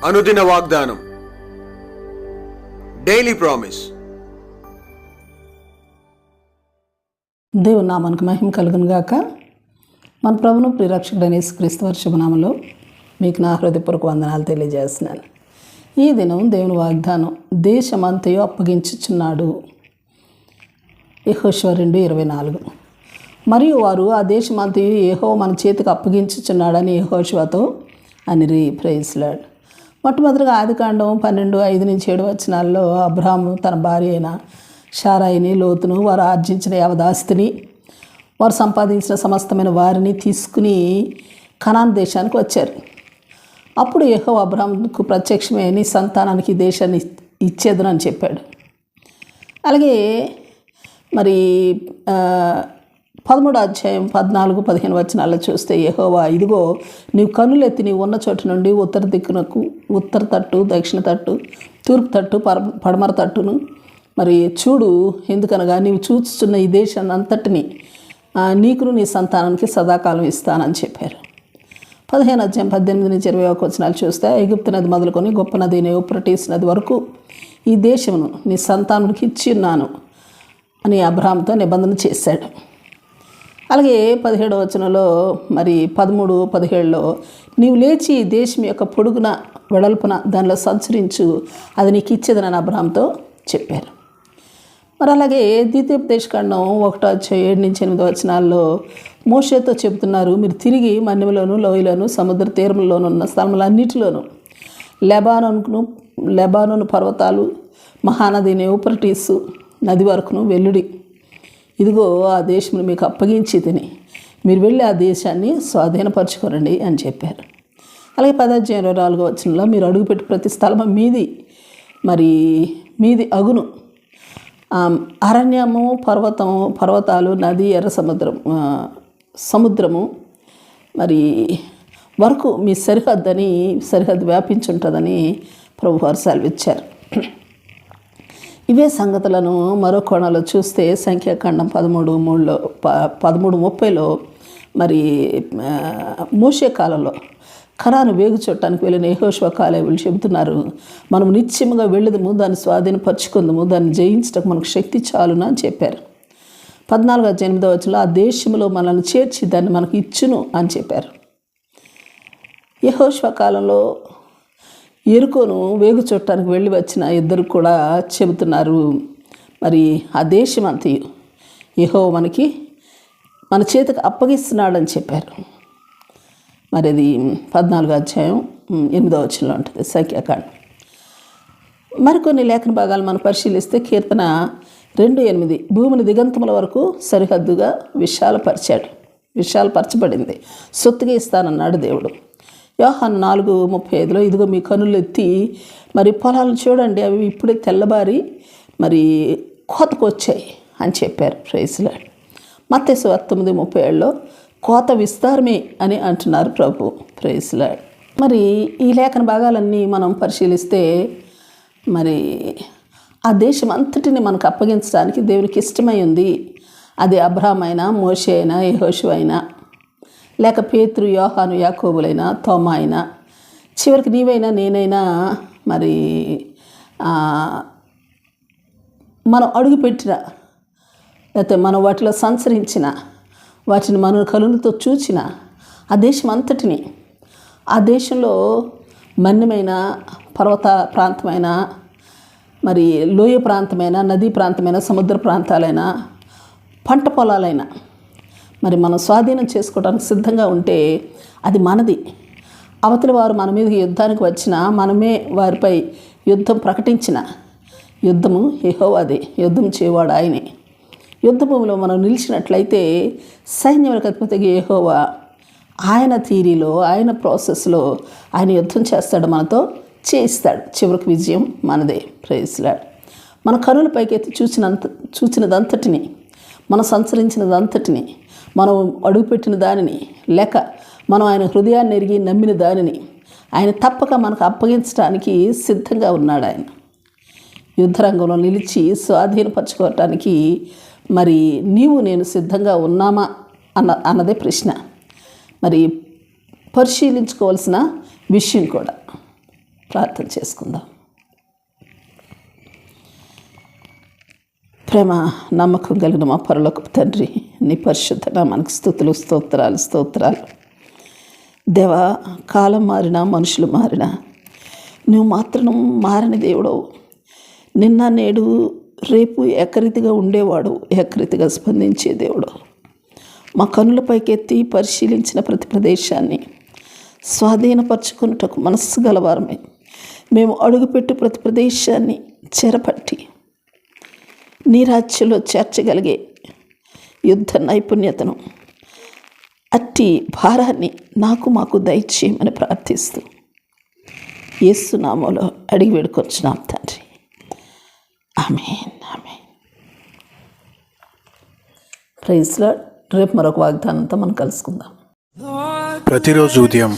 అనుదిన వాగ్దానం, daily promise. దేవుని నామానికి మహిమ కలుగును గాక. మన ప్రభును ప్రియరక్షకుడైన యేసుక్రీస్తు వారి శుభనామములో మీకు నా హృదయపూర్వక వందనాలు తెలియజేస్తున్నాను. ఈ దినం దేవుని వాగ్దానం, దేశమంతయు అప్పగించుచున్నాడు. యెహోషువ 2:24. మరియు వారు ఆ దేశమంతయు యెహోవా మన చేతికి అప్పగించుచున్నాడని యెహోషువతో అనిరి. Praise lord. మొట్టమొదటిగా ఆదికాండం 12:5-7 వచనాల్లో అబ్రాహాము తన భార్య అయిన శారాయిని, లోతును, వారు ఆర్జించిన యావదాస్తిని, వారు సంపాదించిన సమస్తమైన వారిని తీసుకుని కనాన్ దేశానికి వచ్చారు. అప్పుడు యెహోవా అబ్రాహాముకు ప్రత్యక్షమై నీ సంతానానికి ఈ దేశాన్ని ఇచ్చేదనని చెప్పాడు. అలాగే మరి 13వ అధ్యాయం 14-15 వచనాల్లో చూస్తే యెహోవా, ఇదిగో నీవు కన్నులెత్తి నీవు ఉన్న చోటు నుండి ఉత్తర దిక్కునకు, ఉత్తర తట్టు, దక్షిణ తట్టు, తూర్పు తట్టు, పడమర తట్టును మరి చూడు, ఎందుకనగా నీవు చూస్తున్న ఈ దేశాన్ని అంతటిని నీకును నీ సంతానానికి సదాకాలం ఇస్తానని చెప్పారు. 15వ అధ్యాయం 18-21 వచనాలు చూస్తే ఐగుప్తు నది మొదలుకొని గొప్ప నది యూఫ్రటీస్ నది వరకు ఈ దేశమును నీ సంతానానికి ఇచ్చి ఉన్నాను అని అబ్రాహాముతో నిబంధన చేశాడు. అలాగే 17వ వచనంలో మరి 13-17లో నీవు లేచి ఈ దేశం యొక్క పొడుగున వెడల్పున దానిలో సంచరించు, అది నీకు ఇచ్చేదని అబ్రాహాముతో చెప్పారు. మరి అలాగే ద్వితీయోపదేశకాండం 1:7-8 వచనాల్లో మోషేతో చెబుతున్నారు, మీరు తిరిగి మన్యములోను, లోయలోను, సముద్ర తీరంలోను ఉన్న స్థలములన్నిటిలోను లెబానోను పర్వతాలు, మహానది యూఫ్రటీసు నది వరకును వెల్లుడి. ఇదిగో ఆ దేశమును మీకు అప్పగించి తిని మీరు వెళ్ళి ఆ దేశాన్ని స్వాధీనపరచుకోరండి అని చెప్పారు. అలాగే 10:24 వచనంలో మీరు అడుగుపెట్టి ప్రతి స్థలము మీది అగును, అరణ్యము, పర్వతాలు, నది, ఎర్ర సముద్రము మరి వరకు మీ సరిహద్దు వ్యాపించుంటుందని ప్రభువారు సెలవిచ్చారు. ఇవే సంగతులను మరో కోణంలో చూస్తే సంఖ్యాకాండం 13:30లో మరి మోషే కాలంలో ఖరాను వేగు చూడటానికి వెళ్ళిన యెహోషువ కాలేబులు చెబుతున్నారు, మనం నిశ్చయముగా వెళ్ళదము, దాన్ని స్వాధీనపరచుకుందాము, దాన్ని జయించటకు మనకు శక్తి చాలునా అని చెప్పారు. 14-8 వచనంలో ఆ దేశంలో మనల్ని చేర్చి దాన్ని మనకు ఇచ్చును అని చెప్పారు. యెహోషువ కాలంలో ఎరుకోను వేగు చూడటానికి వెళ్ళి వచ్చిన ఇద్దరు కూడా చెబుతున్నారు, మరి ఆ దేశం అంతయు యెహోవా మన చేతికి అప్పగిస్తున్నాడని చెప్పారు. మరి అది 14వ అధ్యాయం 8వ వచనంలో ఉంటుంది సంఖ్యాకాండం. మరికొన్ని లేఖన భాగాలు మనం పరిశీలిస్తే కీర్తన 2:8 భూమిని దిగంతముల వరకు సరిహద్దుగా విశాలపరచబడింది, సొత్తుగా ఇస్తానన్నాడు దేవుడు. యోహాను 4:35లో ఇదిగో మీ కనులు ఎత్తి మరి పొలాలు చూడండి, అవి ఇప్పుడే తెల్లబారి మరి కోతకు వచ్చాయి అని చెప్పారు. Praise lord. మత్తయి 9:37లో కోత విస్తారమే అని అంటున్నారు ప్రభు. Praise lord. మరి ఈ లేఖన భాగాలన్నీ మనం పరిశీలిస్తే మరి ఆ దేశం అంతటిని మనకు అప్పగించడానికి దేవునికి ఇష్టమై ఉంది. అది అబ్రాహాము అయినా, మోషే అయినా, యెహోషువ అయినా, లేక పేతురు, యోహాను, యాకోబులైనా, తోమా అయినా, చివరికి నీవైనా నేనైనా మరి మనం అడుగుపెట్టిన లేకపోతే మనం వాటిలో సంచరించిన, వాటిని మన కనులతో చూచిన ఆ దేశం అంతటిని, ఆ దేశంలో మన్యమైన, పర్వత ప్రాంతమైన, మరి లోయ ప్రాంతమైన, నదీ ప్రాంతమైన, సముద్ర ప్రాంతాలైన, పంట పొలాలైన మరి మనం స్వాధీనం చేసుకోవడానికి సిద్ధంగా ఉంటే అది మనది. అవతలి వారు మన మీదకి యుద్ధానికి వచ్చినా, మనమే వారిపై యుద్ధం ప్రకటించిన, యుద్ధము యెహోవాదే, యుద్ధం చేయవాడు ఆయనే. యుద్ధభూమిలో మనం నిలిచినట్లయితే సైన్యములకు అధిపతిగా యెహోవా ఆయన థీరీలో, ఆయన ప్రాసెస్లో ఆయన యుద్ధం చేస్తాడు, మనతో చేయిస్తాడు. చివరికి విజయం మనదే. Praise lord. మన కనుల పైకెత్తి చూసినదంతటిని, మనం సంచరించినదంతటిని, మనం అడుగుపెట్టిన దానిని, లేక మనం ఆయన హృదయాన్ని ఎరిగి నమ్మిన దానిని ఆయన తప్పక మనకు అప్పగించడానికి సిద్ధంగా ఉన్నాడు. ఆయన యుద్ధరంగంలో నిలిచి స్వాధీనపరచుకోవటానికి మరి నీవు నేను సిద్ధంగా ఉన్నామా అన్నదే ప్రశ్న. మరి పరిశీలించుకోవాల్సిన విషయం కూడా. ప్రార్థన చేసుకుందాం. ప్రేమ నమ్మకం కలిగిన మా పరలోకపు తండ్రి, నీ పరిశుద్ధ నామానికి స్తుతులు, స్తోత్రాలు. దేవా, కాలం మారినా మనుషులు మారినా నువ్వు మాత్రం మారని దేవుడవు. నిన్న నేడు రేపు ఏకరీతిగా ఉండేవాడు, ఏకరీతిగా స్పందించే దేవుడు. మా కనులపైకి ఎత్తి పరిశీలించిన ప్రతి ప్రదేశాన్ని స్వాధీనపరచుకున్నటకు మనస్సు గలవారమే. మేము అడుగుపెట్టు ప్రతి ప్రదేశాన్ని చెరపట్టి నీ రాజ్యంలో చేర్చగలిగే యుద్ధ నైపుణ్యతను, అట్టి భారాన్ని మాకు దయచేయమని ప్రార్థిస్తూ యేసు నామములో అడిగి వేడుకొచ్చున్నాం తండ్రి. ఆమేన్. Praise Lord. రేపు మరొక వాగ్దానంతో మనం కలుసుకుందాం. ప్రతిరోజు ఉదయం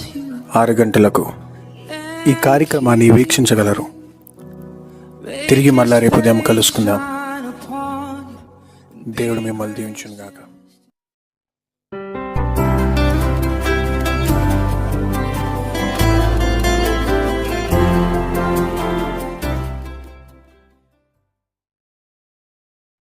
6 గంటలకు ఈ కార్యక్రమాన్ని వీక్షించగలరు. తిరిగి మళ్ళా రేపు ఉదయం కలుసుకుందాం. దేవుడు మిమ్మల్ని దీవించును గాక.